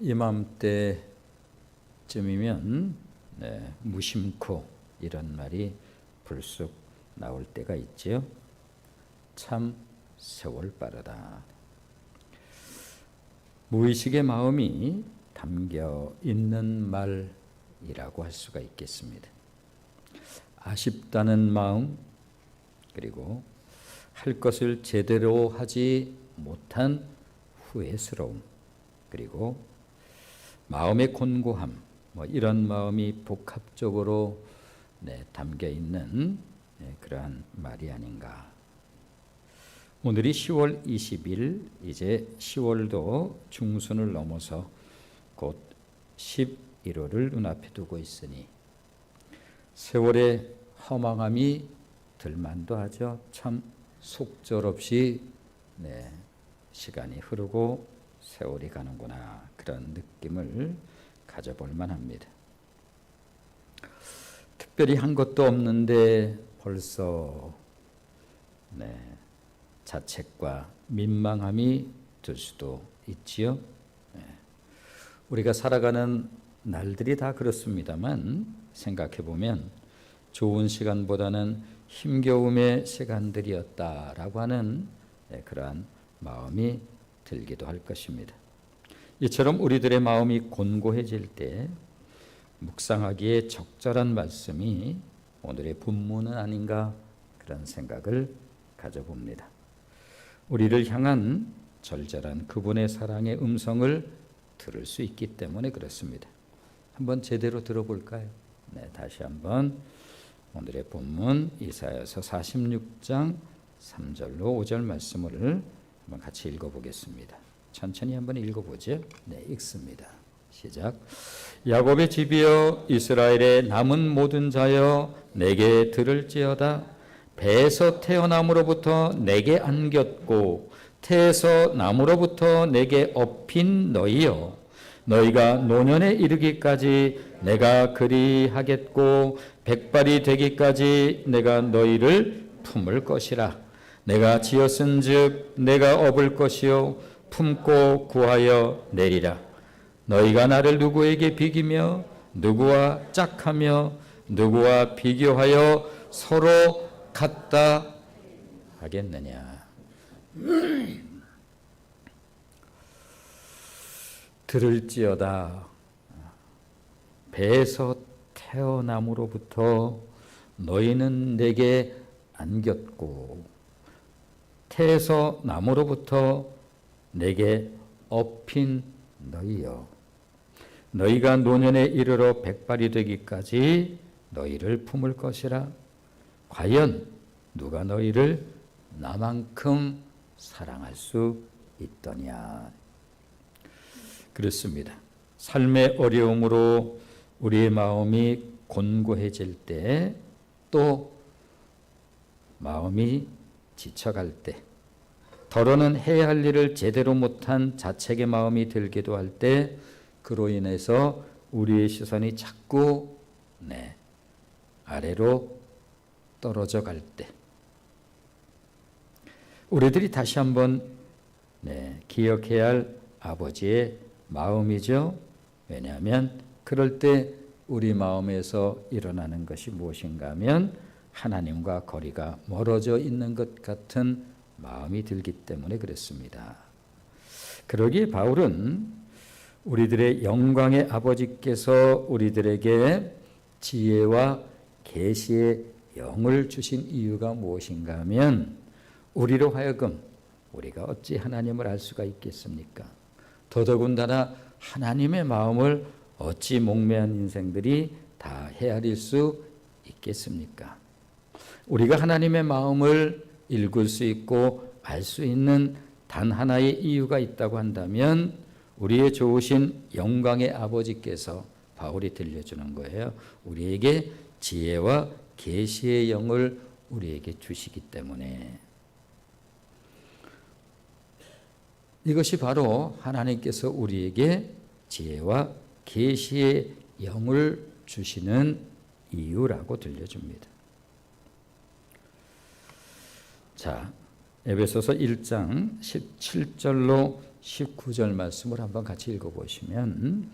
이맘때쯤이면 무심코 이런 말이 불쑥 나올 때가 있지요. 참 세월 빠르다. 무의식의 마음이 담겨 있는 말이라고 할 수가 있겠습니다. 아쉽다는 마음, 그리고 할 것을 제대로 하지 못한 후회스러움, 그리고 마음의 곤고함, 이런 마음이 복합적으로 담겨 있는 그러한 말이 아닌가. 오늘이 10월 20일, 이제 10월도 중순을 넘어서 곧 11월을 눈앞에 두고 있으니 세월의 허망함이 들만도 하죠. 참 속절없이 시간이 흐르고 세월이 가는구나, 그런 느낌을 가져볼 만합니다. 특별히 한 것도 없는데 벌써 자책과 민망함이 들 수도 있지요. 우리가 살아가는 날들이 다 그렇습니다만 생각해 보면 좋은 시간보다는 힘겨움의 시간들이었다라고 하는 그러한 마음이 들기도 할 것입니다. 이처럼 우리들의 마음이 곤고해질 때 묵상하기에 적절한 말씀이 오늘의 본문은 아닌가, 그런 생각을 가져봅니다. 우리를 향한 절절한 그분의 사랑의 음성을 들을 수 있기 때문에 그렇습니다. 한번 제대로 들어볼까요? 다시 한번 오늘의 본문 이사야서 46장 3절로 5절 말씀을 한번 같이 읽어보겠습니다. 천천히 한번 읽어보죠. 읽습니다. 시작. 야곱의 집이여, 이스라엘의 남은 모든 자여, 내게 들을지어다. 배에서 태어남으로부터 내게 안겼고 태에서 남으로부터 내게 업힌 너희여, 너희가 노년에 이르기까지 내가 그리하겠고 백발이 되기까지 내가 너희를 품을 것이라. 내가 지었은즉 내가 업을 것이요 품고 구하여 내리라. 너희가 나를 누구에게 비기며 누구와 짝하며 누구와 비교하여 서로 같다 하겠느냐. 들을지어다. 배에서 태어남으로부터 너희는 내게 안겼고 태에서 남으로부터 내게 업힌 너희여, 너희가 노년에 이르러 백발이 되기까지 너희를 품을 것이라. 과연 누가 너희를 나만큼 사랑할 수 있더냐. 그렇습니다. 삶의 어려움으로 우리의 마음이 곤고해질 때, 또 마음이 지쳐갈 때, 더러는 해야 할 일을 제대로 못한 자책의 마음이 들기도 할 때, 그로 인해서 우리의 시선이 자꾸 아래로 떨어져 갈 때, 우리들이 다시 한번 기억해야 할 아버지의 마음이죠. 왜냐하면 그럴 때 우리 마음에서 일어나는 것이 무엇인가 하면 하나님과 거리가 멀어져 있는 것 같은 마음이 들기 때문에 그렇습니다. 그러기에 바울은 우리들의 영광의 아버지께서 우리들에게 지혜와 계시의 영을 주신 이유가 무엇인가 하면, 우리로 하여금 우리가 어찌 하나님을 알 수가 있겠습니까? 더더군다나 하나님의 마음을 어찌 목매한 인생들이 다 헤아릴 수 있겠습니까? 우리가 하나님의 마음을 읽을 수 있고 알 수 있는 단 하나의 이유가 있다고 한다면, 우리의 좋으신 영광의 아버지께서, 바울이 들려주는 거예요. 우리에게 지혜와 계시의 영을 우리에게 주시기 때문에. 이것이 바로 하나님께서 우리에게 지혜와 계시의 영을 주시는 이유라고 들려줍니다. 자, 에베소서 1장 17절로 19절 말씀을 한번 같이 읽어보시면,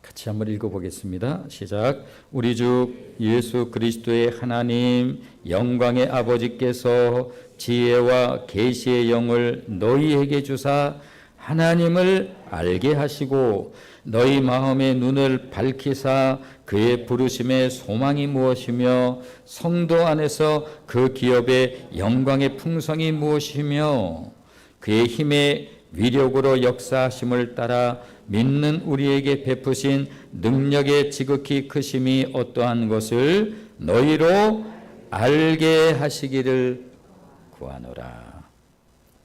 같이 한번 읽어보겠습니다. 시작. 우리 주 예수 그리스도의 하나님 영광의 아버지께서 지혜와 계시의 영을 너희에게 주사 하나님을 알게 하시고 너희 마음의 눈을 밝히사 그의 부르심의 소망이 무엇이며 성도 안에서 그 기업의 영광의 풍성이 무엇이며 그의 힘의 위력으로 역사하심을 따라 믿는 우리에게 베푸신 능력의 지극히 크심이 어떠한 것을 너희로 알게 하시기를 구하노라.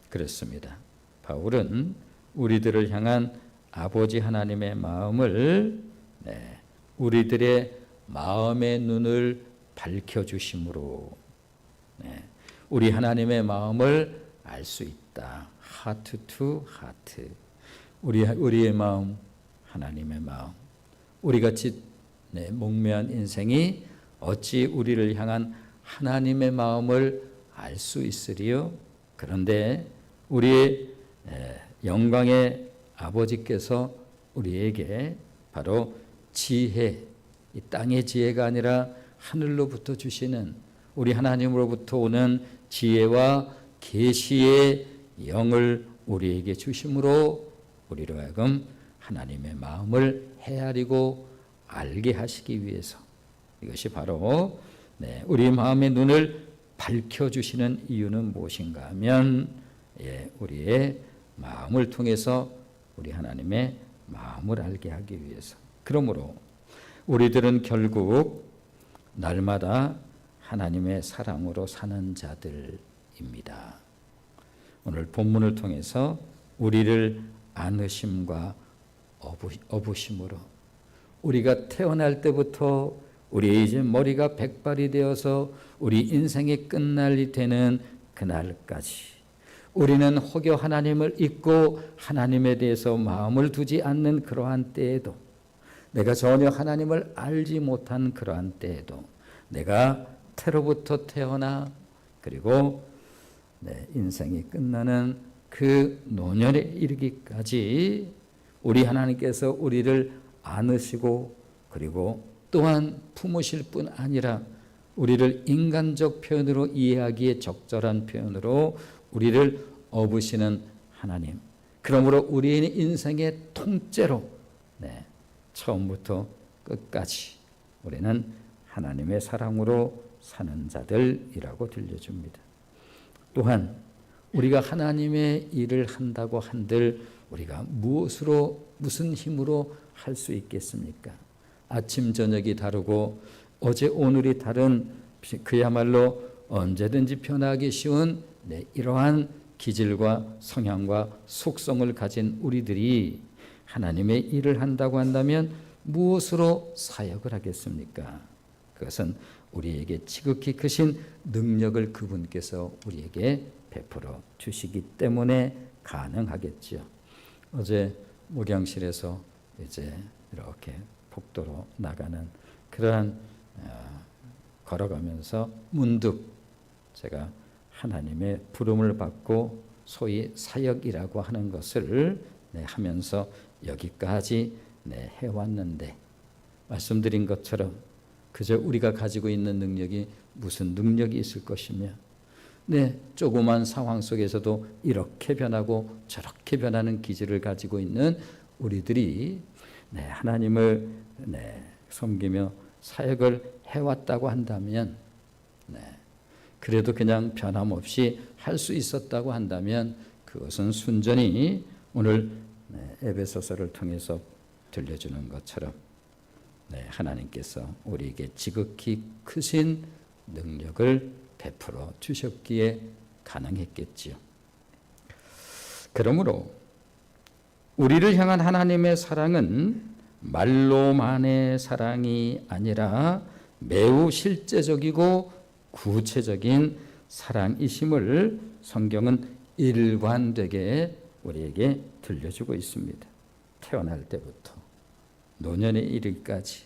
그렇습니다. 바울은 우리들을 향한 아버지 하나님의 마음을 우리들의 마음의 눈을 밝혀주심으로 우리 하나님의 마음을 알 수 있다. Heart to heart. 우리의 마음, 하나님의 마음. 우리같이 목매한 인생이 어찌 우리를 향한 하나님의 마음을 알 수 있으리요? 그런데 우리의 영광의 아버지께서 우리에게 바로 지혜, 이 땅의 지혜가 아니라 하늘로부터 주시는 우리 하나님으로부터 오는 지혜와 계시의 영을 우리에게 주심으로 우리로 하여금 하나님의 마음을 헤아리고 알게 하시기 위해서, 이것이 바로 우리 마음의 눈을 밝혀주시는 이유는 무엇인가 하면 우리의 마음을 통해서 우리 하나님의 마음을 알게 하기 위해서. 그러므로 우리들은 결국 날마다 하나님의 사랑으로 사는 자들입니다. 오늘 본문을 통해서 우리를 안으심과 어부심으로 우리가 태어날 때부터 우리의 이제 머리가 백발이 되어서 우리 인생이 끝날이 되는 그날까지 우리는 혹여 하나님을 잊고 하나님에 대해서 마음을 두지 않는 그러한 때에도, 내가 전혀 하나님을 알지 못한 그러한 때에도, 내가 태로부터 태어나 그리고 인생이 끝나는 그 노년에 이르기까지 우리 하나님께서 우리를 안으시고 그리고 또한 품으실 뿐 아니라 우리를 인간적 표현으로 이해하기에 적절한 표현으로 우리를 업으시는 하나님. 그러므로 우리의 인생의 통째로 처음부터 끝까지 우리는 하나님의 사랑으로 사는 자들이라고 들려줍니다. 또한 우리가 하나님의 일을 한다고 한들 우리가 무슨 힘으로 할 수 있겠습니까? 아침 저녁이 다르고 어제 오늘이 다른 그야말로 언제든지 변하기 쉬운 이러한 기질과 성향과 속성을 가진 우리들이 하나님의 일을 한다고 한다면 무엇으로 사역을 하겠습니까? 그것은 우리에게 지극히 크신 능력을 그분께서 우리에게 베풀어 주시기 때문에 가능하겠지요. 어제 목양실에서 이제 이렇게 복도로 나가는 그러한 걸어가면서 문득 제가 하나님의 부름을 받고 소위 사역이라고 하는 것을 하면서 여기까지 해왔는데, 말씀드린 것처럼 그저 우리가 가지고 있는 능력이 무슨 능력이 있을 것이며 조그만 상황 속에서도 이렇게 변하고 저렇게 변하는 기질을 가지고 있는 우리들이 하나님을 섬기며 사역을 해왔다고 한다면, 그래도 그냥 변함없이 할 수 있었다고 한다면 그것은 순전히 오늘 에베소서를 통해서 들려주는 것처럼 하나님께서 우리에게 지극히 크신 능력을 베풀어 주셨기에 가능했겠지요. 그러므로 우리를 향한 하나님의 사랑은 말로만의 사랑이 아니라 매우 실제적이고 구체적인 사랑이심을 성경은 일관되게 우리에게 들려주고 있습니다. 태어날 때부터 노년에 이르기까지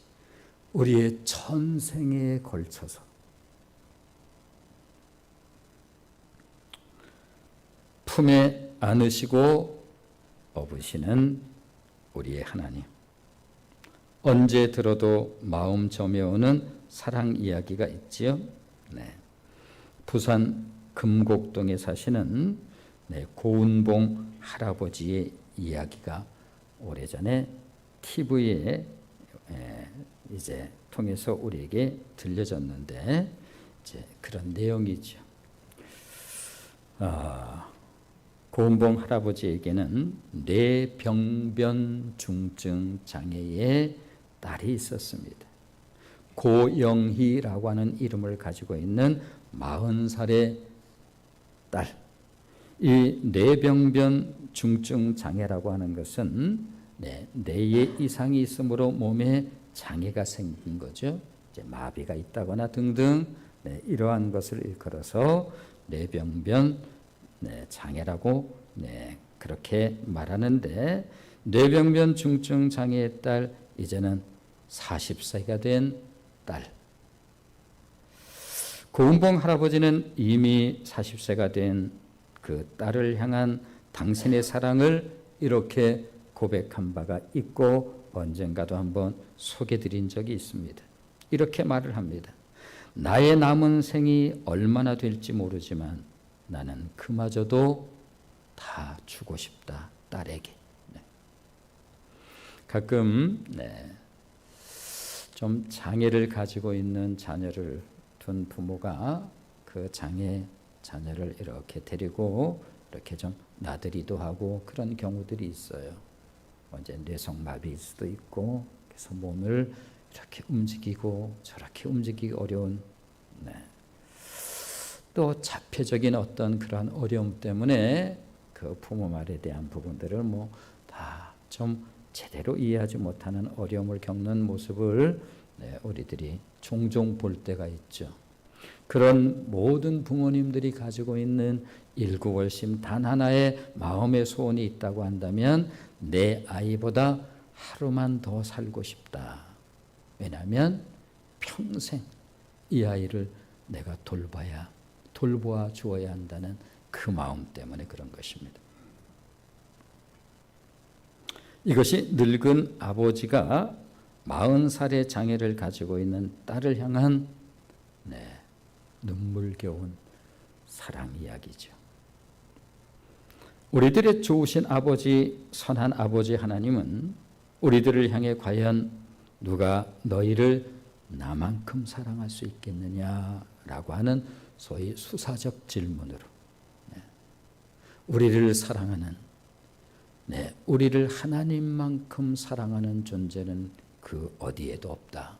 우리의 전생에 걸쳐서 품에 안으시고 업으시는 우리의 하나님. 언제 들어도 마음 저며오는 사랑 이야기가 있지요. 네. 부산 금곡동에 사시는 고은봉 할아버지의 이야기가 오래전에 TV에 이제 통해서 우리에게 들려졌는데 이제 그런 내용이죠. 고은봉 할아버지에게는 뇌병변 중증 장애의 딸이 있었습니다. 고영희라고 하는 이름을 가지고 있는 40살의 딸. 이 뇌병변 중증 장애라고 하는 것은 뇌에 이상이 있으므로 몸에 장애가 생긴 거죠. 이제 마비가 있다거나 등등 이러한 것을 일컬어서 뇌병변 장애라고 그렇게 말하는데, 뇌병변 중증 장애의 딸, 이제는 40세가 된 딸. 고은봉 할아버지는 이미 40세가 된 그 딸을 향한 당신의 사랑을 이렇게 고백한 바가 있고 언젠가도 한번 소개드린 적이 있습니다. 이렇게 말을 합니다. 나의 남은 생이 얼마나 될지 모르지만 나는 그마저도 다 주고 싶다, 딸에게. 가끔 좀 장애를 가지고 있는 자녀를 둔 부모가 그 자녀를 이렇게 데리고 이렇게 좀 나들이도 하고 그런 경우들이 있어요. 이제 뇌성마비일 수도 있고, 그래서 몸을 이렇게 움직이고 저렇게 움직이기 어려운, 또 자폐적인 어떤 그런 어려움 때문에 그 부모 말에 대한 부분들을 다 좀 제대로 이해하지 못하는 어려움을 겪는 모습을 우리들이 종종 볼 때가 있죠. 그런 모든 부모님들이 가지고 있는 일구월심 단 하나의 마음의 소원이 있다고 한다면 내 아이보다 하루만 더 살고 싶다. 왜냐하면 평생 이 아이를 내가 돌보아 주어야 한다는 그 마음 때문에 그런 것입니다. 이것이 늙은 아버지가 40살의 장애를 가지고 있는 딸을 향한 눈물겨운 사랑 이야기죠. 우리들의 좋으신 아버지, 선한 아버지 하나님은 우리들을 향해 과연 누가 너희를 나만큼 사랑할 수 있겠느냐라고 하는 소위 수사적 질문으로 우리를 사랑하는, 우리를 하나님만큼 사랑하는 존재는 그 어디에도 없다,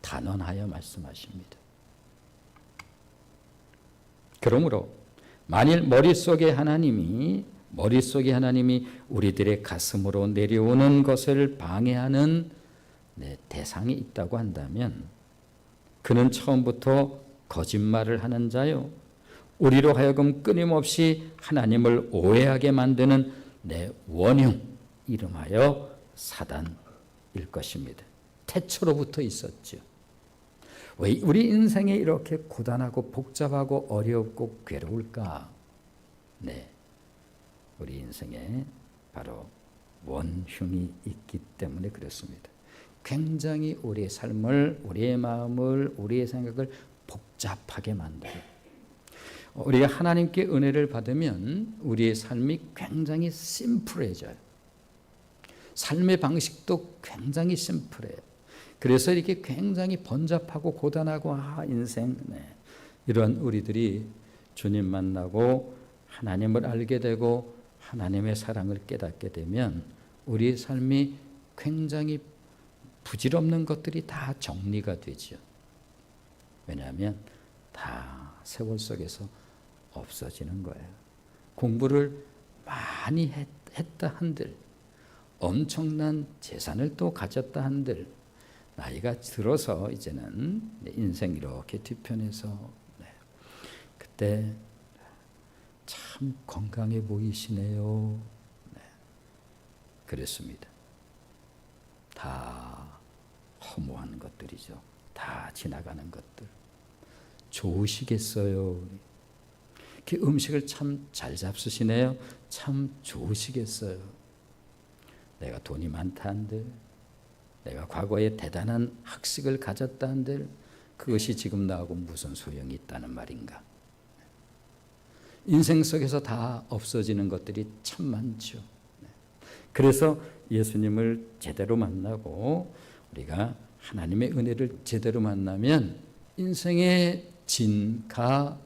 단언하여 말씀하십니다. 그러므로 만일 머릿속에 하나님이 우리들의 가슴으로 내려오는 것을 방해하는 대상이 있다고 한다면 그는 처음부터 거짓말을 하는 자요, 우리로 하여금 끊임없이 하나님을 오해하게 만드는 원흉, 이름하여 사단일 것입니다. 태초로부터 있었죠. 왜 우리 인생에 이렇게 고단하고 복잡하고 어렵고 괴로울까? 우리 인생에 바로 원흉이 있기 때문에 그렇습니다. 굉장히 우리의 삶을, 우리의 마음을, 우리의 생각을 복잡하게 만들어요. 우리가 하나님께 은혜를 받으면 우리의 삶이 굉장히 심플해져요. 삶의 방식도 굉장히 심플해요. 그래서 이렇게 굉장히 번잡하고 고단하고 인생, 이런 우리들이 주님 만나고 하나님을 알게 되고 하나님의 사랑을 깨닫게 되면 우리의 삶이 굉장히 부질없는 것들이 다 정리가 되죠. 왜냐하면 다 세월 속에서 없어지는 거예요. 공부를 많이 했다 한들, 엄청난 재산을 또 가졌다 한들, 나이가 들어서 이제는 인생 이렇게 뒤편에서 그때 참 건강해 보이시네요. 그랬습니다. 다 허무한 것들이죠. 다 지나가는 것들. 좋으시겠어요. 이렇게 음식을 참 잘 잡수시네요. 참 좋으시겠어요. 내가 돈이 많다 한들, 내가 과거에 대단한 학식을 가졌다 한들 그것이 지금 나하고 무슨 소용이 있다는 말인가. 인생 속에서 다 없어지는 것들이 참 많죠. 그래서 예수님을 제대로 만나고 우리가 하나님의 은혜를 제대로 만나면 인생의 진가,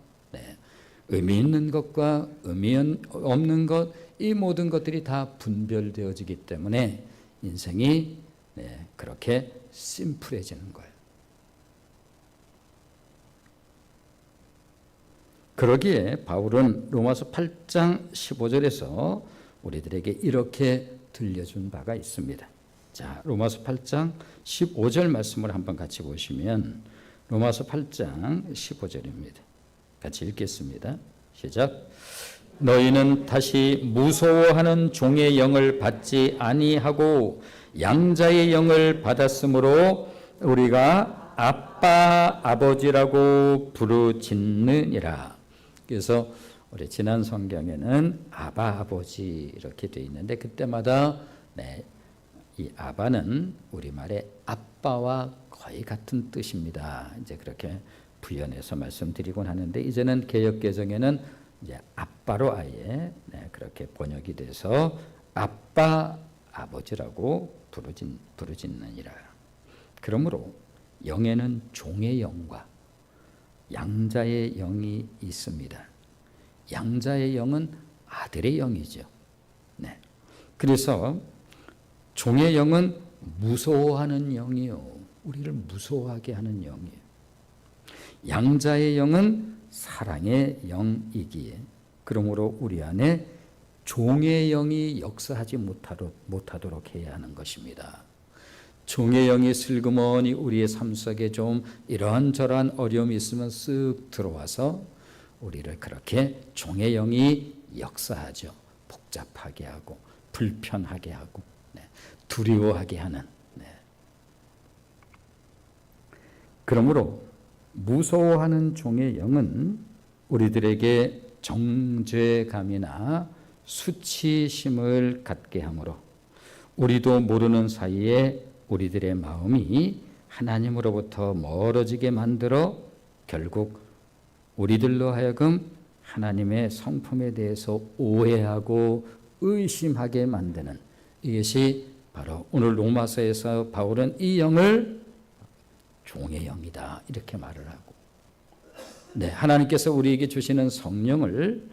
의미 있는 것과 의미 없는 것, 이 모든 것들이 다 분별되어지기 때문에 인생이 그렇게 심플해지는 거예요. 그러기에 바울은 로마서 8장 15절에서 우리들에게 이렇게 들려준 바가 있습니다. 자, 로마서 8장 15절 말씀을 한번 같이 보시면 로마서 8장 15절입니다. 같이 읽겠습니다. 시작. 너희는 다시 무서워하는 종의 영을 받지 아니하고 양자의 영을 받았으므로 우리가 아빠 아버지라고 부르짖느니라. 그래서 우리 지난 성경에는 아바 아버지 이렇게 되어 있는데 그때마다 이 아바는 우리말의 아빠와 거의 같은 뜻입니다. 이제 그렇게 부연해서 말씀드리곤 하는데 이제는 개역개정에는 이제 아빠로 아예 그렇게 번역이 돼서 아빠 아버지라고 부르짖느니라. 그러므로 영에는 종의 영과 양자의 영이 있습니다. 양자의 영은 아들의 영이죠. 그래서 종의 영은 무서워하는 영이요. 우리를 무서워하게 하는 영이에요. 양자의 영은 사랑의 영이기에 그러므로 우리 안에 종의 영이 역사하지 못하도록 해야 하는 것입니다. 종의 영이 슬그머니 우리의 삶 속에 좀 이런저런 어려움이 있으면 쓱 들어와서 우리를 그렇게 종의 영이 역사하죠. 복잡하게 하고 불편하게 하고 두려워하게 하는. 그러므로 무서워하는 종의 영은 우리들에게 정죄감이나 수치심을 갖게 하므로 우리도 모르는 사이에 우리들의 마음이 하나님으로부터 멀어지게 만들어 결국 우리들로 하여금 하나님의 성품에 대해서 오해하고 의심하게 만드는 이것이 바로 오늘 로마서에서 바울은 이 영을 종의 영이다 이렇게 말을 하고 하나님께서 우리에게 주시는 성령을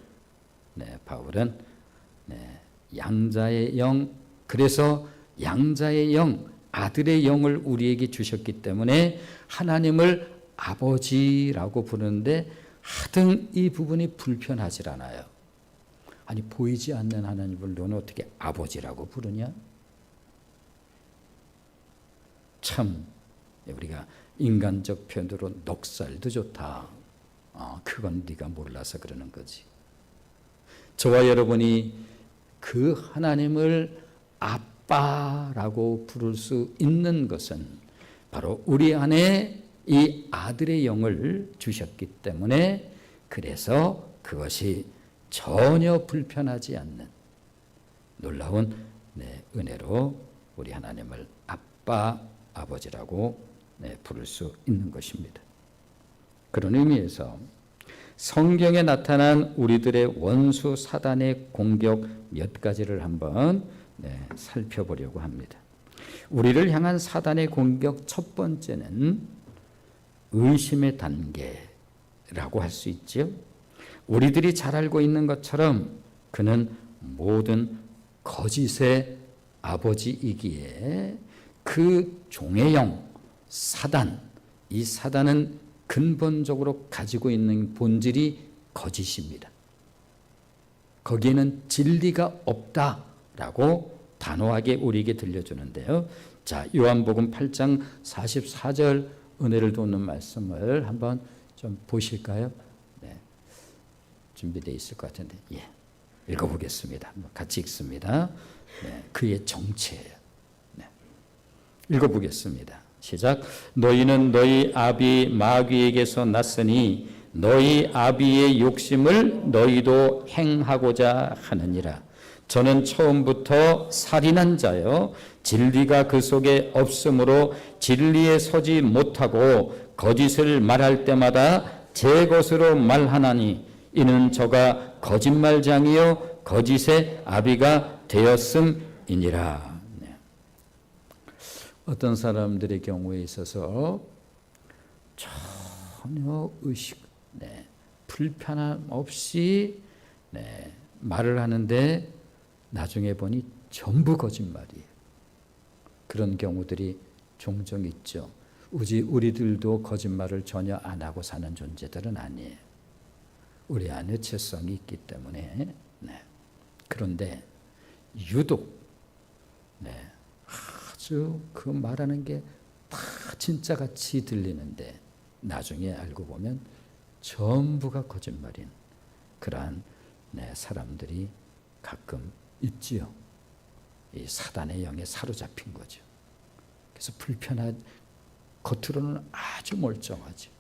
바울은 양자의 영, 그래서 양자의 영, 아들의 영을 우리에게 주셨기 때문에 하나님을 아버지라고 부르는데 하등 이 부분이 불편하지 않아요. 아니 보이지 않는 하나님을 너는 어떻게 아버지라고 부르냐? 참 우리가 인간적 표현으로 넉살도 좋다. 그건 네가 몰라서 그러는 거지. 저와 여러분이 그 하나님을 아빠라고 부를 수 있는 것은 바로 우리 안에 이 아들의 영을 주셨기 때문에 그래서 그것이 전혀 불편하지 않는 놀라운 은혜로 우리 하나님을 아빠, 아버지라고 부를 수 있는 것입니다. 그런 의미에서 성경에 나타난 우리들의 원수 사단의 공격 몇 가지를 한번 살펴보려고 합니다. 우리를 향한 사단의 공격 첫 번째는 의심의 단계라고 할 수 있죠. 우리들이 잘 알고 있는 것처럼 그는 모든 거짓의 아버지이기에 그 종의 영, 사단, 이 사단은 근본적으로 가지고 있는 본질이 거짓입니다. 거기에는 진리가 없다라고 단호하게 우리에게 들려주는데요. 자, 요한복음 8장 44절 은혜를 돕는 말씀을 한번 좀 보실까요? 준비되어 있을 것 같은데, 읽어보겠습니다. 같이 읽습니다. 그의 정체예요. 읽어보겠습니다. 시작. 너희는 너희 아비 마귀에게서 났으니 너희 아비의 욕심을 너희도 행하고자 하느니라. 저는 처음부터 살인한 자요 진리가 그 속에 없으므로 진리에 서지 못하고 거짓을 말할 때마다 제 것으로 말하나니 이는 저가 거짓말장이요 거짓의 아비가 되었음이니라. 어떤 사람들의 경우에 있어서 전혀 의식, 불편함 없이 말을 하는데 나중에 보니 전부 거짓말이에요. 그런 경우들이 종종 있죠. 우리들도 거짓말을 전혀 안 하고 사는 존재들은 아니에요. 우리 안에 죄성이 있기 때문에. 그런데 유독 아주 그 말하는 게 다 진짜같이 들리는데 나중에 알고 보면 전부가 거짓말인 그러한 사람들이 가끔 있지요. 이 사단의 영에 사로잡힌 거죠. 그래서 겉으로는 아주 멀쩡하죠.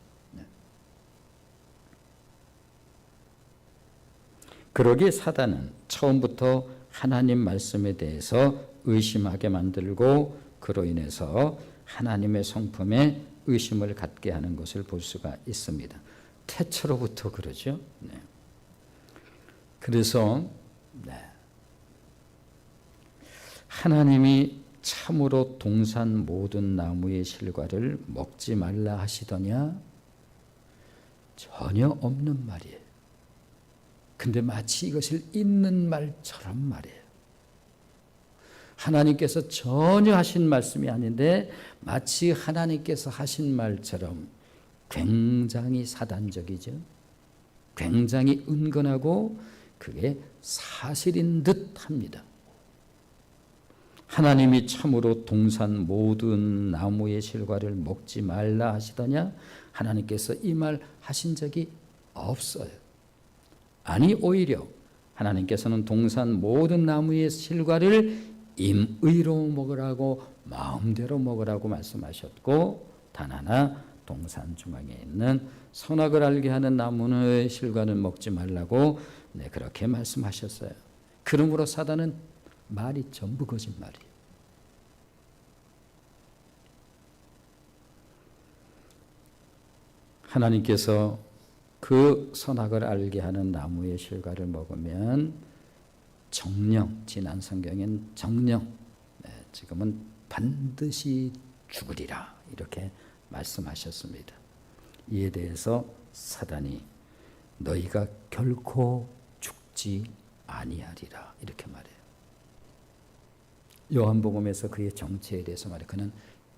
그러기에 사단은 처음부터 하나님 말씀에 대해서 의심하게 만들고 그로 인해서 하나님의 성품에 의심을 갖게 하는 것을 볼 수가 있습니다. 태초로부터 그러죠. 그래서 하나님이 참으로 동산 모든 나무의 실과를 먹지 말라 하시더냐? 전혀 없는 말이에요. 근데 마치 이것을 있는 말처럼 말이에요. 하나님께서 전혀 하신 말씀이 아닌데 마치 하나님께서 하신 말처럼 굉장히 사단적이죠. 굉장히 은근하고 그게 사실인 듯 합니다. 하나님이 참으로 동산 모든 나무의 실과를 먹지 말라 하시더냐? 하나님께서 이 말 하신 적이 없어요. 아니 오히려 하나님께서는 동산 모든 나무의 실과를 임의로 먹으라고 마음대로 먹으라고 말씀하셨고 단 하나 동산 중앙에 있는 선악을 알게 하는 나무의 실과는 먹지 말라고 그렇게 말씀하셨어요. 그러므로 사단은 말이 전부 거짓말이에요. 하나님께서 그 선악을 알게 하는 나무의 실과를 먹으면 정령, 지난 성경엔 정령, 지금은 반드시 죽으리라 이렇게 말씀하셨습니다. 이에 대해서 사단이 너희가 결코 죽지 아니하리라 이렇게 말해요. 요한복음에서 그의 정체에 대해서 말해 그는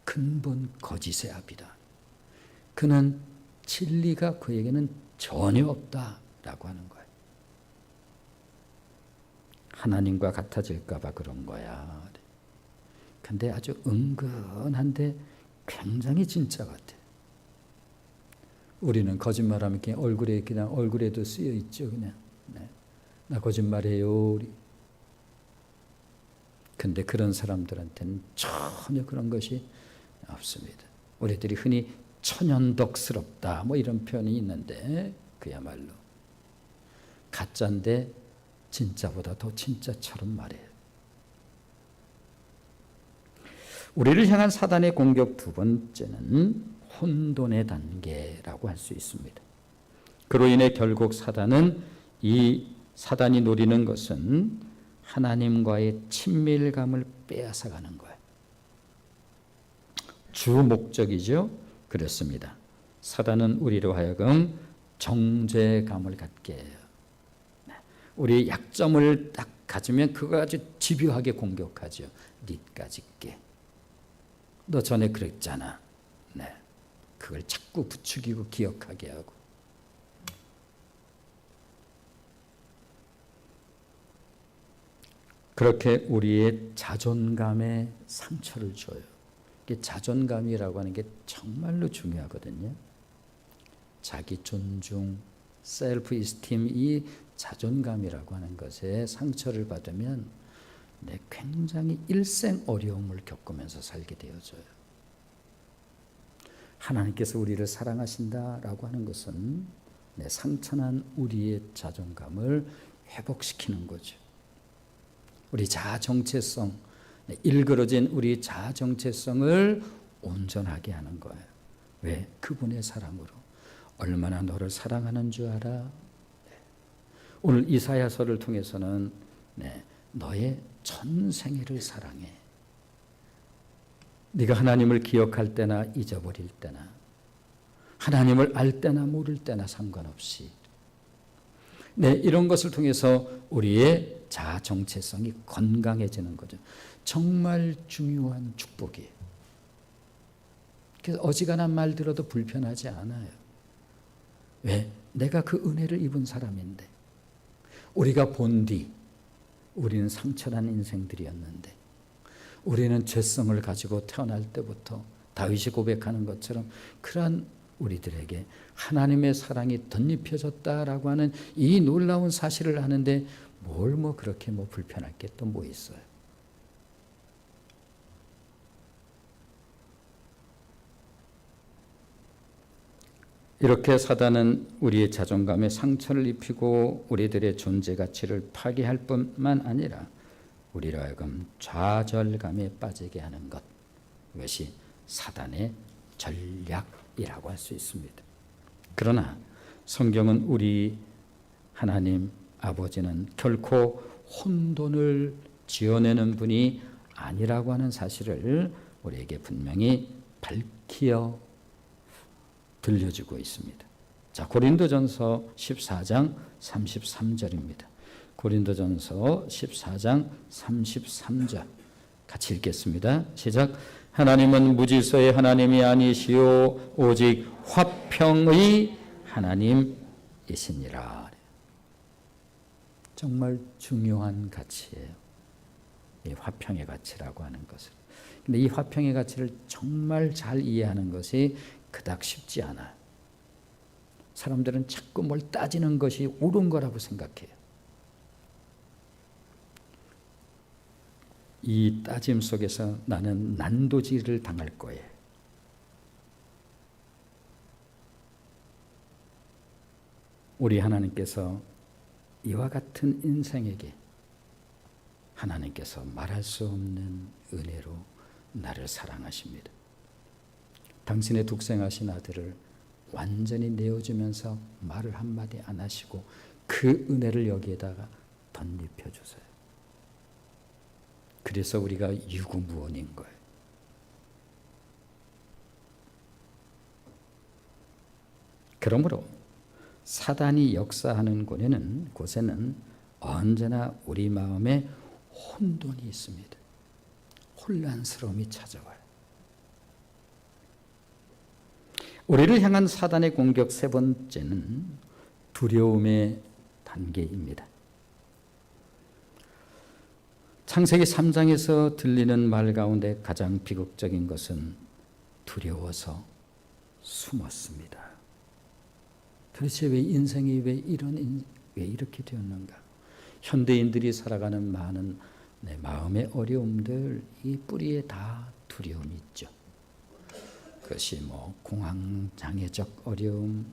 근본 거짓의 아비다. 그는 진리가 그에게는 전혀 없다라고 하는 거예요. 하나님과 같아질까 봐 그런 거야. 근데 아주 은근한데 굉장히 진짜 같아. 우리는 거짓말하면 그냥 얼굴에도 쓰여 있죠. 그냥 나 거짓말해요. 근데 그런 사람들한테는 전혀 그런 것이 없습니다. 우리들이 흔히 천연덕스럽다 뭐 이런 표현이 있는데 그야말로 가짜인데 진짜보다 더 진짜처럼 말해요. 우리를 향한 사단의 공격 두 번째는 혼돈의 단계라고 할 수 있습니다. 그로 인해 결국 사단이 노리는 것은 하나님과의 친밀감을 빼앗아가는 거예요. 주 목적이죠. 그렇습니다. 사단은 우리로 하여금 정죄감을 갖게 해요. 우리의 약점을 딱 가지면 그거 아주 집요하게 공격하죠. 니까지 깨. 너 전에 그랬잖아. 그걸 자꾸 부추기고 기억하게 하고. 그렇게 우리의 자존감에 상처를 줘요. 자존감이라고 하는 게 정말로 중요하거든요. 자기 존중, 셀프 이스팀, 이 자존감이라고 하는 것에 상처를 받으면 굉장히 일생 어려움을 겪으면서 살게 되어져요. 하나님께서 우리를 사랑하신다라고 하는 것은 상처난 우리의 자존감을 회복시키는 거죠. 우리 자아 정체성, 일그러진 우리 자아 정체성을 온전하게 하는 거예요. 왜? 그분의 사랑으로. 얼마나 너를 사랑하는 줄 알아? 오늘 이사야서를 통해서는 너의 전생애를 사랑해. 네가 하나님을 기억할 때나 잊어버릴 때나, 하나님을 알 때나 모를 때나 상관없이 이런 것을 통해서 우리의 자아 정체성이 건강해지는 거죠. 정말 중요한 축복이에요. 그래서 어지간한 말 들어도 불편하지 않아요. 왜? 내가 그 은혜를 입은 사람인데, 우리가 본 뒤 우리는 상처난 인생들이었는데, 우리는 죄성을 가지고 태어날 때부터 다윗이 고백하는 것처럼 그러한 우리들에게 하나님의 사랑이 덧입혀졌다라고 하는 이 놀라운 사실을 하는데 뭘 그렇게 불편할 게 또 뭐 있어요? 이렇게 사단은 우리의 자존감에 상처를 입히고 우리들의 존재 가치를 파괴할 뿐만 아니라 우리로 하여금 좌절감에 빠지게 하는 것, 이것이 사단의 전략이라고 할 수 있습니다. 그러나 성경은 우리 하나님 아버지는 결코 혼돈을 지어내는 분이 아니라고 하는 사실을 우리에게 분명히 밝히어 들려주고 있습니다. 자, 고린도전서 14장 33절입니다. 고린도전서 14장 33절 같이 읽겠습니다. 시작. 하나님은 무질서의 하나님이 아니시오 오직 화평의 하나님이시니라. 정말 중요한 가치예요. 이 화평의 가치라고 하는 것을. 근데 이 화평의 가치를 정말 잘 이해하는 것이 그닥 쉽지 않아요. 사람들은 자꾸 뭘 따지는 것이 옳은 거라고 생각해요. 이 따짐 속에서 나는 난도질을 당할 거예요. 우리 하나님께서 이와 같은 인생에게 하나님께서 말할 수 없는 은혜로 나를 사랑하십니다. 당신의 독생하신 아들을 완전히 내어주면서 말을 한마디 안 하시고 그 은혜를 여기에다가 덧입혀 주세요. 그래서 우리가 유구무원인 거예요. 그러므로 사단이 역사하는 곳에는 언제나 우리 마음에 혼돈이 있습니다. 혼란스러움이 찾아와요. 우리를 향한 사단의 공격 세 번째는 두려움의 단계입니다. 창세기 3장에서 들리는 말 가운데 가장 비극적인 것은 두려워서 숨었습니다. 도대체 왜 인생이 왜 이렇게 되었는가? 현대인들이 살아가는 많은 내 마음의 어려움들, 이 뿌리에 다 두려움이 있죠. 그것이 공황장애적 어려움,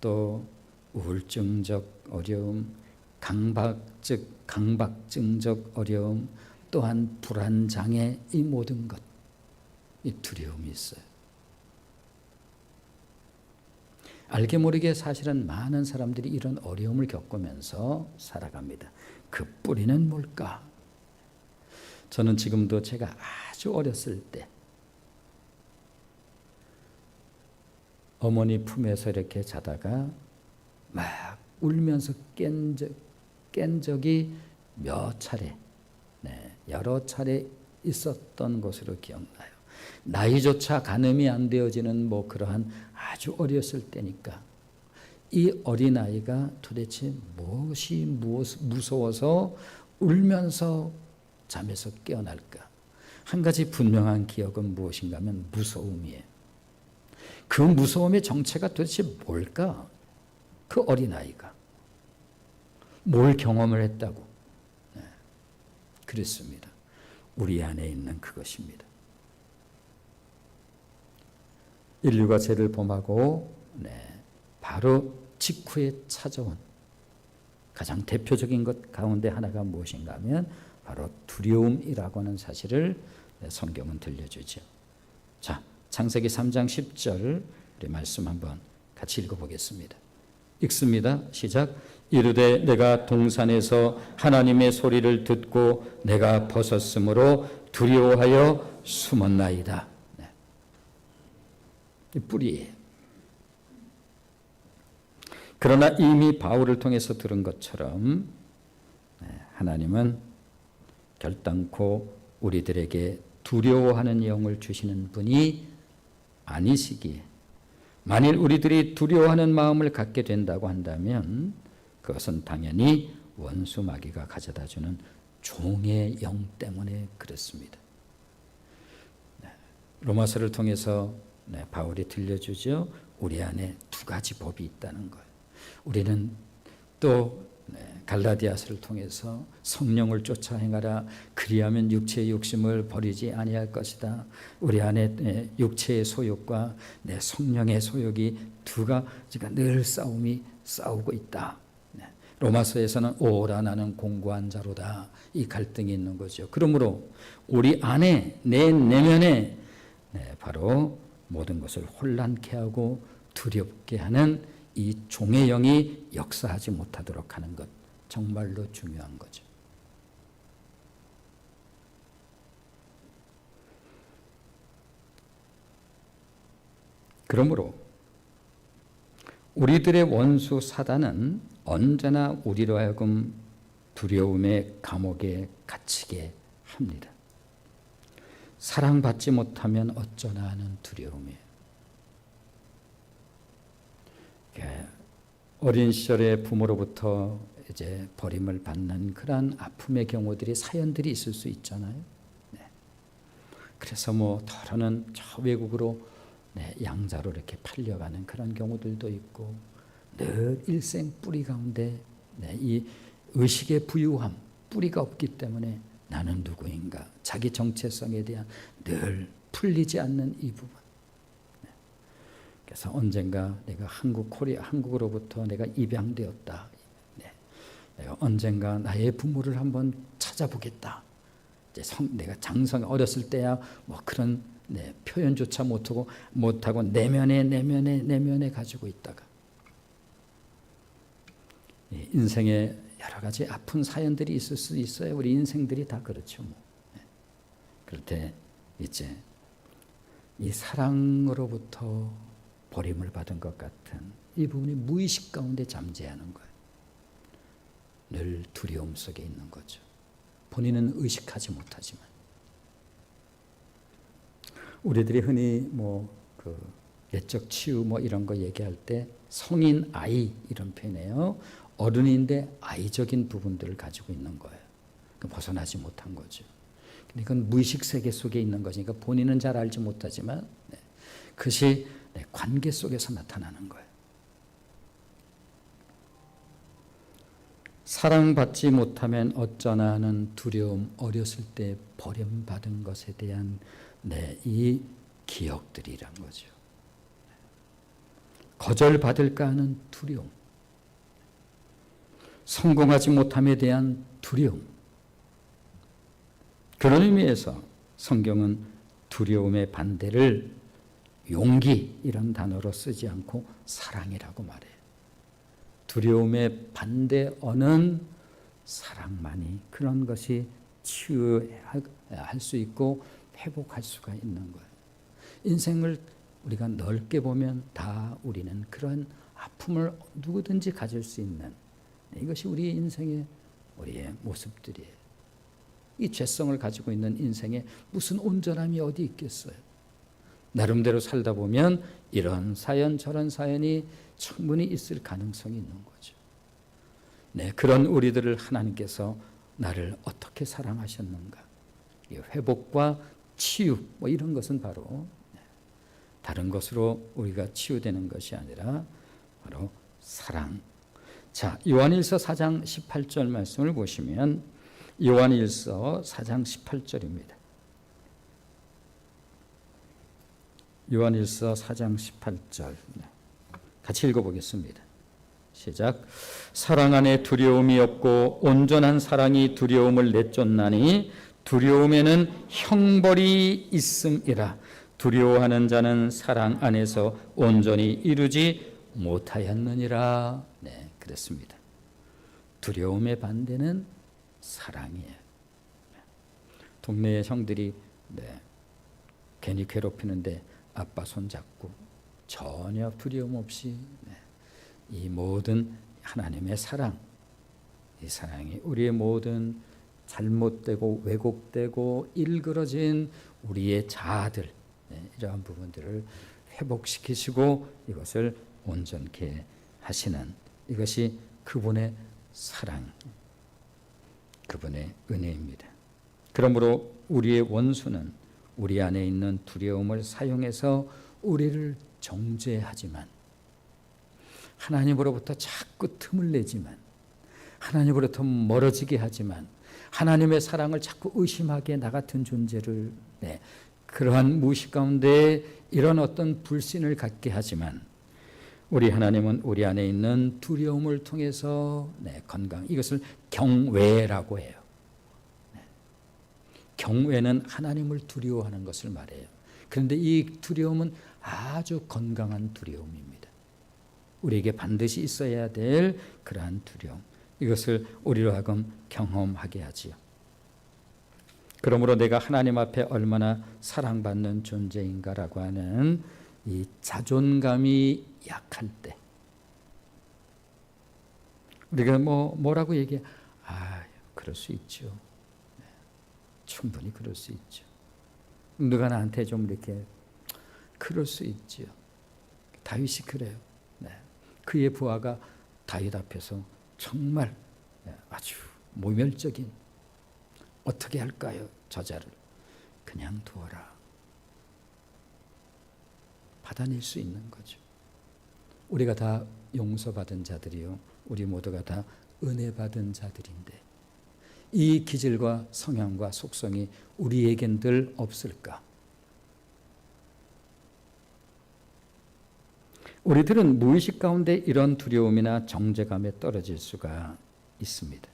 또 우울증적 어려움, 강박증적 어려움, 또한 불안장애, 이 모든 것, 이 두려움이 있어요. 알게 모르게 사실은 많은 사람들이 이런 어려움을 겪으면서 살아갑니다. 그 뿌리는 뭘까? 저는 지금도 제가 아주 어렸을 때 어머니 품에서 이렇게 자다가 막 울면서 깬 적이 몇 차례, 여러 차례 있었던 것으로 기억나요. 나이조차 가늠이 안 되어지는 그러한 아주 어렸을 때니까 이 어린아이가 도대체 무엇이 무서워서 울면서 잠에서 깨어날까? 한 가지 분명한 기억은 무엇인가 하면 무서움이에요. 그 무서움의 정체가 도대체 뭘까? 그 어린아이가 뭘 경험을 했다고? 그렇습니다. 우리 안에 있는 그것입니다. 인류가 죄를 범하고 바로 직후에 찾아온 가장 대표적인 것 가운데 하나가 무엇인가 하면 바로 두려움이라고 하는 사실을 성경은 들려주죠. 자, 창세기 3장 10절 우리 말씀 한번 같이 읽어보겠습니다. 읽습니다. 시작. 이르되 내가 동산에서 하나님의 소리를 듣고 내가 벗었으므로 두려워하여 숨었나이다. 네. 이 뿌리예요. 그러나 이미 바울을 통해서 들은 것처럼 하나님은 결단코 우리들에게 두려워하는 영을 주시는 분이 아니시기에 만일 우리들이 두려워하는 마음을 갖게 된다고 한다면 그것은 당연히 원수 마귀가 가져다주는 종의 영 때문에 그렇습니다. 로마서를 통해서 바울이 들려주죠. 우리 안에 두 가지 법이 있다는 거예요. 우리는 또 갈라디아서를 통해서 성령을 쫓아 행하라 그리하면 육체의 욕심을 버리지 아니할 것이다. 우리 안에 육체의 소욕과 내 성령의 소욕이 두 가지가 늘 싸우고 있다. 로마서에서는 오라 나는 공고한 자로다 이 갈등이 있는 거죠. 그러므로 우리 안에 내 내면에 바로 모든 것을 혼란케 하고 두렵게 하는 이 종의 영이 역사하지 못하도록 하는 것 정말로 중요한 거죠. 그러므로 우리들의 원수 사단은 언제나 우리로 하여금 두려움의 감옥에 갇히게 합니다. 사랑받지 못하면 어쩌나 하는 두려움이에요. 어린 시절에 부모로부터 이제 버림을 받는 그러한 아픔의 경우들이 사연들이 있을 수 있잖아요. 그래서 더러는 저 외국으로 양자로 이렇게 팔려가는 그런 경우들도 있고 늘 일생 뿌리 가운데 이 의식의 부유함, 뿌리가 없기 때문에 나는 누구인가, 자기 정체성에 대한 늘 풀리지 않는 이 부분. 그래서 언젠가 내가 한국으로부터 내가 입양되었다. 내가 언젠가 나의 부모를 한번 찾아보겠다. 이제 내가 어렸을 때야 그런 표현조차 못하고 내면에 가지고 있다가 인생에 여러 가지 아픈 사연들이 있을 수 있어요. 우리 인생들이 다 그렇죠. 그럴 때 이제 이 사랑으로부터 버림을 받은 것 같은 이 부분이 무의식 가운데 잠재하는 거예요. 늘 두려움 속에 있는 거죠. 본인은 의식하지 못하지만 우리들이 흔히 예적 치유 이런 거 얘기할 때 성인 아이 이런 표현이에요. 어른인데 아이적인 부분들을 가지고 있는 거예요. 벗어나지 못한 거죠. 이건 무의식 세계 속에 있는 것이니까 본인은 잘 알지 못하지만 그것이 관계 속에서 나타나는 거예요. 사랑받지 못하면 어쩌나 하는 두려움, 어렸을 때 버림받은 것에 대한 이 기억들이란 거죠. 거절받을까 하는 두려움, 성공하지 못함에 대한 두려움. 그런 의미에서 성경은 두려움의 반대를 용기 이런 단어로 쓰지 않고 사랑이라고 말해요. 두려움의 반대어는 사랑만이 그런 것이 치유할 수 있고 회복할 수가 있는 거예요. 인생을 우리가 넓게 보면 다 우리는 그런 아픔을 누구든지 가질 수 있는 이것이 우리 인생의 우리의 모습들이에요. 이 죄성을 가지고 있는 인생에 무슨 온전함이 어디 있겠어요? 나름대로 살다 보면 이런 사연 저런 사연이 충분히 있을 가능성이 있는 거죠. 그런 우리들을 하나님께서 나를 어떻게 사랑하셨는가? 회복과 치유 이런 것은 바로 다른 것으로 우리가 치유되는 것이 아니라 바로 사랑. 자, 요한일서 4장 18절 말씀을 보시면 요한일서 4장 18절입니다. 요한일서 4장 18절 같이 읽어보겠습니다. 시작. 사랑 안에 두려움이 없고 온전한 사랑이 두려움을 내쫓나니 두려움에는 형벌이 있음이라. 두려워하는 자는 사랑 안에서 온전히 이루지 못하였느니라. 네, 그렇습니다. 두려움의 반대는 사랑이에요. 동네의 형들이 괜히 괴롭히는데 아빠 손잡고 전혀 두려움 없이 이 모든 하나님의 사랑, 이 사랑이 우리의 모든 잘못되고 왜곡되고 일그러진 우리의 자아들, 이러한 부분들을 회복시키시고 이것을 온전케 하시는 이것이 그분의 사랑, 그분의 은혜입니다. 그러므로 우리의 원수는 우리 안에 있는 두려움을 사용해서 우리를 정죄하지만, 하나님으로부터 자꾸 틈을 내지만, 하나님으로부터 멀어지게 하지만, 하나님의 사랑을 자꾸 의심하게 나 같은 존재를 그러한 무의식 가운데 이런 어떤 불신을 갖게 하지만, 우리 하나님은 우리 안에 있는 두려움을 통해서 건강, 이것을 경외라고 해요. 경외는 하나님을 두려워하는 것을 말해요. 그런데 이 두려움은 아주 건강한 두려움입니다. 우리에게 반드시 있어야 될 그러한 두려움, 이것을 우리로 하여금 경험하게 하지요. 그러므로 내가 하나님 앞에 얼마나 사랑받는 존재인가라고 하는 이 자존감이 약할 때, 우리가 뭐라고 얘기해? 그럴 수 있죠. 충분히 그럴 수 있죠. 누가 나한테 좀 이렇게 그럴 수 있죠. 다윗이 그래요. 그의 부하가 다윗 앞에서 정말 아주 모멸적인, 어떻게 할까요? 저자를 그냥 두어라. 받아낼 수 있는 거죠. 우리가 다 용서받은 자들이요, 우리 모두가 다 은혜 받은 자들인데 이 기질과 성향과 속성이 우리에겐 늘 없을까? 우리들은 무의식 가운데 이런 두려움이나 정죄감에 떨어질 수가 있습니다.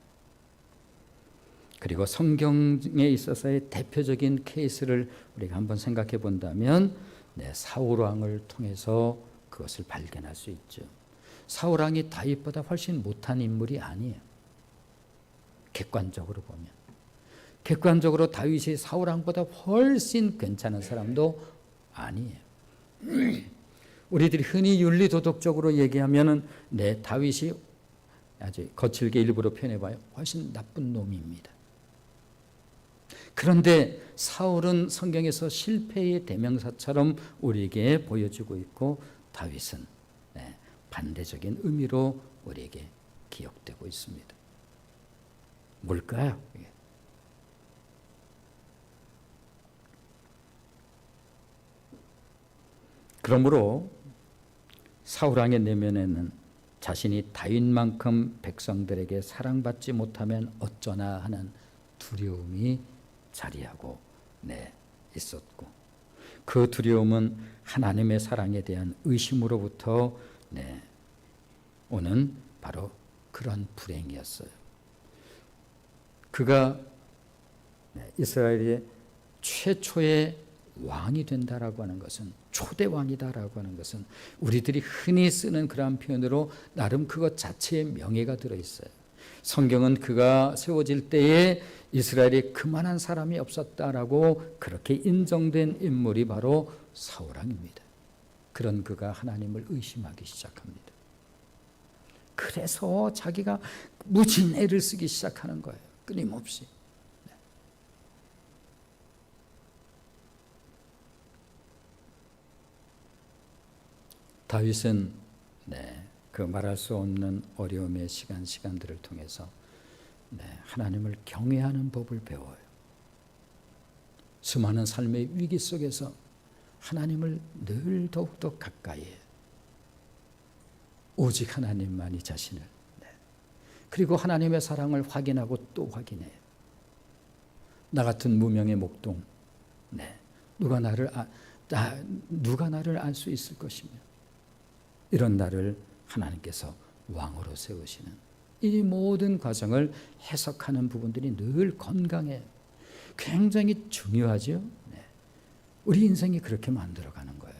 그리고 성경에 있어서의 대표적인 케이스를 우리가 한번 생각해 본다면 사울 왕을 통해서 그것을 발견할 수 있죠. 사울 왕이 다윗보다 훨씬 못한 인물이 아니에요. 객관적으로 보면. 객관적으로 다윗이 사울 왕보다 훨씬 괜찮은 사람도 아니에요. 우리들이 흔히 윤리도덕적으로 얘기하면은 다윗이 아주 거칠게 일부러 표현해봐요. 훨씬 나쁜 놈입니다. 그런데 사울은 성경에서 실패의 대명사처럼 우리에게 보여주고 있고, 다윗은 반대적인 의미로 우리에게 기억되고 있습니다. 뭘까요? 그러므로 사울 왕의 내면에는 자신이 다윗만큼 백성들에게 사랑받지 못하면 어쩌나 하는 두려움이 자리하고 있었고, 그 두려움은 하나님의 사랑에 대한 의심으로부터 오는 바로 그런 불행이었어요. 그가 이스라엘의 최초의 왕이 된다라고 하는 것은, 초대 왕이다라고 하는 것은 우리들이 흔히 쓰는 그러한 표현으로 나름 그것 자체의 명예가 들어있어요. 성경은 그가 세워질 때에 이스라엘에 그만한 사람이 없었다라고 그렇게 인정된 인물이 바로 사울 왕입니다. 그런 그가 하나님을 의심하기 시작합니다. 그래서 자기가 무진 애를 쓰기 시작하는 거예요. 끊임없이. 다윗은 그 말할 수 없는 어려움의 시간들을 통해서 하나님을 경외하는 법을 배워요. 수많은 삶의 위기 속에서 하나님을 늘 더욱더 가까이 해요. 오직 하나님만이 자신을, 그리고 하나님의 사랑을 확인하고 또 확인해요. 나 같은 무명의 목동, 누가 나를 알 수 있을 것이며, 이런 나를 하나님께서 왕으로 세우시는 이 모든 과정을 해석하는 부분들이 늘 건강해. 굉장히 중요하죠. 네. 우리 인생이 그렇게 만들어가는 거예요.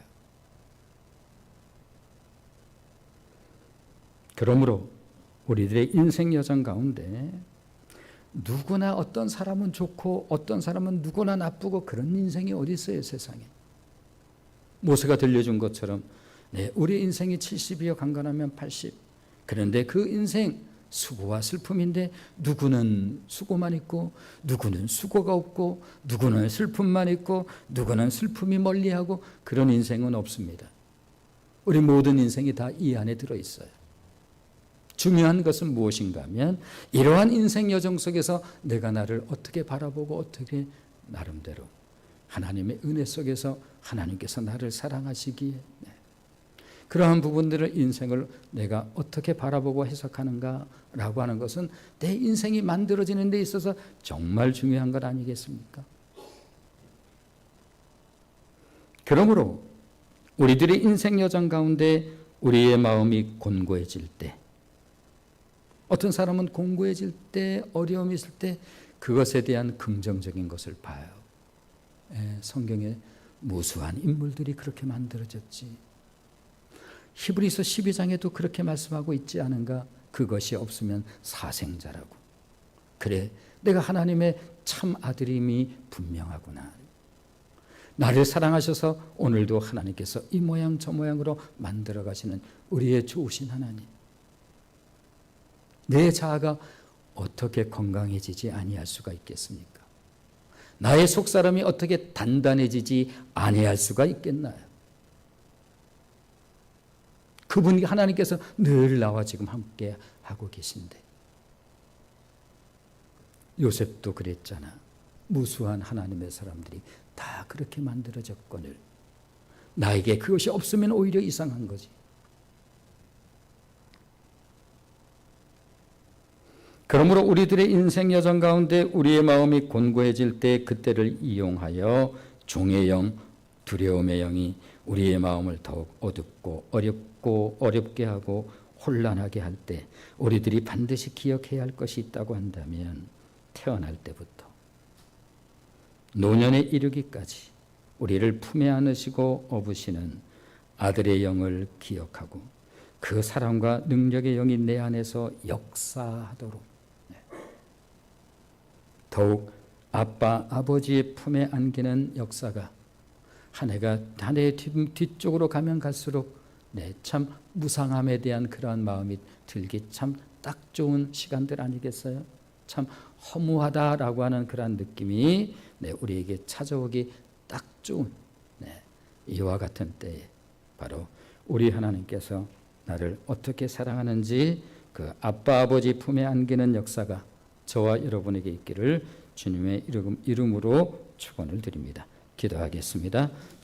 그러므로 우리들의 인생 여정 가운데 누구나 어떤 사람은 좋고 어떤 사람은 누구나 나쁘고 그런 인생이 어디 있어요, 세상에. 모세가 들려준 것처럼 네, 우리 인생이 70이여 강건하면 80. 그런데 그 인생 수고와 슬픔인데 누구는 수고만 있고 누구는 수고가 없고 누구는 슬픔만 있고 누구는 슬픔이 멀리하고 그런 인생은 없습니다. 우리 모든 인생이 다 이 안에 들어있어요. 중요한 것은 무엇인가 하면 이러한 인생 여정 속에서 내가 나를 어떻게 바라보고 어떻게 나름대로 하나님의 은혜 속에서 하나님께서 나를 사랑하시기에 그러한 부분들을 인생을 내가 어떻게 바라보고 해석하는가라고 하는 것은 내 인생이 만들어지는 데 있어서 정말 중요한 것 아니겠습니까? 그러므로 우리들의 인생 여정 가운데 우리의 마음이 곤고해질 때 어떤 사람은 공고해질 때 어려움이 있을 때 그것에 대한 긍정적인 것을 봐요. 성경에 무수한 인물들이 그렇게 만들어졌지. 히브리서 12장에도 그렇게 말씀하고 있지 않은가? 그것이 없으면 사생자라고. 그래, 내가 하나님의 참 아들임이 분명하구나. 나를 사랑하셔서 오늘도 하나님께서 이 모양 저 모양으로 만들어 가시는 우리의 좋으신 하나님. 내 자아가 어떻게 건강해지지 아니할 수가 있겠습니까? 나의 속사람이 어떻게 단단해지지 아니할 수가 있겠나요? 그분이 하나님께서 늘 나와 지금 함께 하고 계신데 요셉도 그랬잖아. 무수한 하나님의 사람들이 다 그렇게 만들어졌거늘 나에게 그것이 없으면 오히려 이상한 거지. 그러므로 우리들의 인생 여정 가운데 우리의 마음이 곤고해질 때 그때를 이용하여 종의 영, 두려움의 영이 우리의 마음을 더욱 어둡고 어렵고 어렵게 하고 혼란하게 할 때 우리들이 반드시 기억해야 할 것이 있다고 한다면 태어날 때부터 노년에 이르기까지 우리를 품에 안으시고 업으시는 아들의 영을 기억하고 그 사랑과 능력의 영이 내 안에서 역사하도록 더욱 아빠, 아버지의 품에 안기는 역사가 한 해의 뒤쪽으로 가면 갈수록 참 무상함에 대한 그러한 마음이 들기 참 딱 좋은 시간들 아니겠어요? 참 허무하다라고 하는 그러한 느낌이 우리에게 찾아오기 딱 좋은 이와 같은 때에 바로 우리 하나님께서 나를 어떻게 사랑하는지 그 아빠, 아버지 품에 안기는 역사가 저와 여러분에게 있기를 주님의 이름으로 축원을 드립니다. 기도하겠습니다.